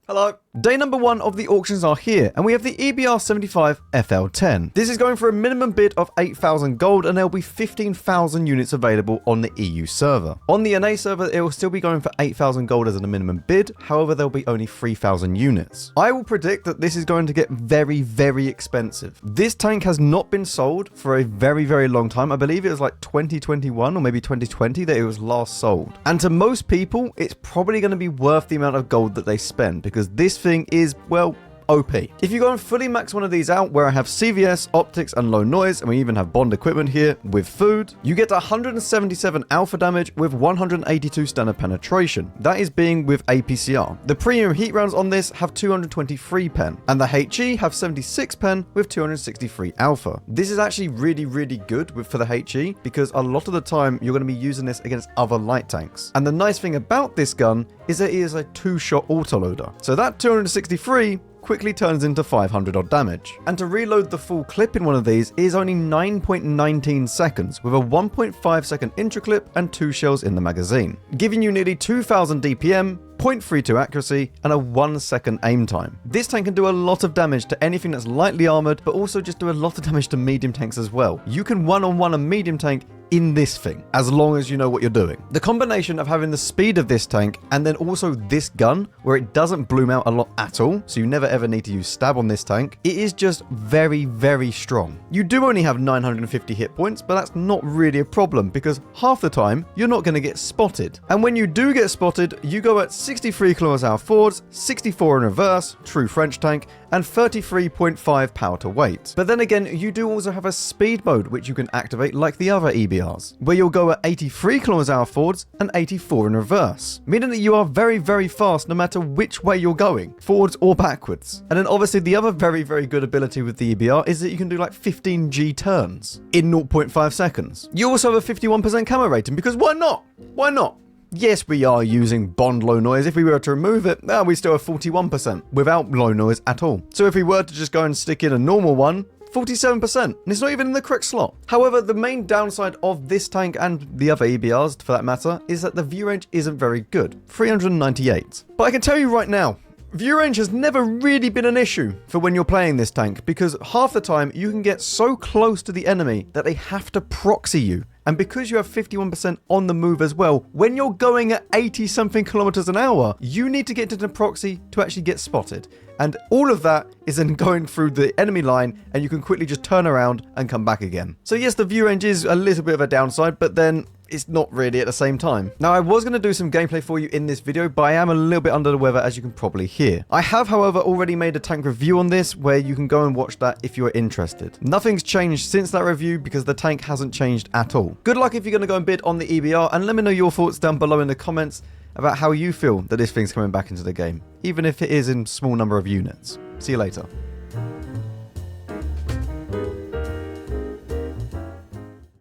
Hello. Day number 1 of the auctions are here, and we have the EBR 75 FL10. This is going for a minimum bid of 8,000 gold, and there'll be 15,000 units available on the EU server. On the NA server, it will still be going for 8,000 gold as a minimum bid, however, there'll be only 3,000 units. I will predict that this is going to get very, very expensive. This tank has not been sold for a very, very long time. I believe it was like 2021 or maybe 2020 that it was last sold. And to most people, it's probably going to be worth the amount of gold that they spend, because this thing is, well, OP. If you go and fully max one of these out, where I have CVS, optics, and low noise, and we even have bond equipment here with food, you get 177 alpha damage with 182 standard penetration. That is being with APCR. The premium heat rounds on this have 223 pen, and the HE have 76 pen with 263 alpha. This is actually really, really good for the HE, because a lot of the time you're going to be using this against other light tanks. And the nice thing about this gun is that it is a 2-shot autoloader. So that 263 quickly turns into 500 odd damage. And to reload the full clip in one of these is only 9.19 seconds, with a 1.5 second intro clip and 2 shells in the magazine, giving you nearly 2000 DPM, 0.32 accuracy, and a 1 second aim time. This tank can do a lot of damage to anything that's lightly armored, but also just do a lot of damage to medium tanks as well. You can one-on-one a medium tank in this thing, as long as you know what you're doing. The combination of having the speed of this tank and then also this gun, where it doesn't bloom out a lot at all, so you never ever need to use stab on this tank, it is just very, very strong. You do only have 950 hit points, but that's not really a problem, because half the time you're not going to get spotted. And when you do get spotted, you go at 63 km/h forwards, 64 in reverse, true French tank, and 33.5 power to weight. But then again, you do also have a speed mode, which you can activate like the other EBRs, where you'll go at 83 km/h forwards and 84 in reverse, meaning that you are very, very fast no matter which way you're going, forwards or backwards. And then obviously the other very, very good ability with the EBR is that you can do like 15G turns in 0.5 seconds. You also have a 51% camo rating, because why not? Why not? Yes, we are using bond low noise. If we were to remove it, we still have 41% without low noise at all. So if we were to just go and stick in a normal one, 47%, and it's not even in the correct slot. However, the main downside of this tank and the other EBRs for that matter is that the view range isn't very good, 398. But I can tell you right now, view range has never really been an issue for when you're playing this tank, because half the time you can get so close to the enemy that they have to proxy you. And because you have 51% on the move as well, when you're going at 80 something kilometers an hour, you need to get to the proxy to actually get spotted. And all of that is then going through the enemy line, and you can quickly just turn around and come back again. So yes, the view range is a little bit of a downside, but then it's not really at the same time. Now, I was going to do some gameplay for you in this video, but I am a little bit under the weather, as you can probably hear. I have, however, already made a tank review on this, where you can go and watch that if you're interested. Nothing's changed since that review, because the tank hasn't changed at all. Good luck if you're going to go and bid on the EBR, and let me know your thoughts down below in the comments about how you feel that this thing's coming back into the game, even if it is in small number of units. See you later.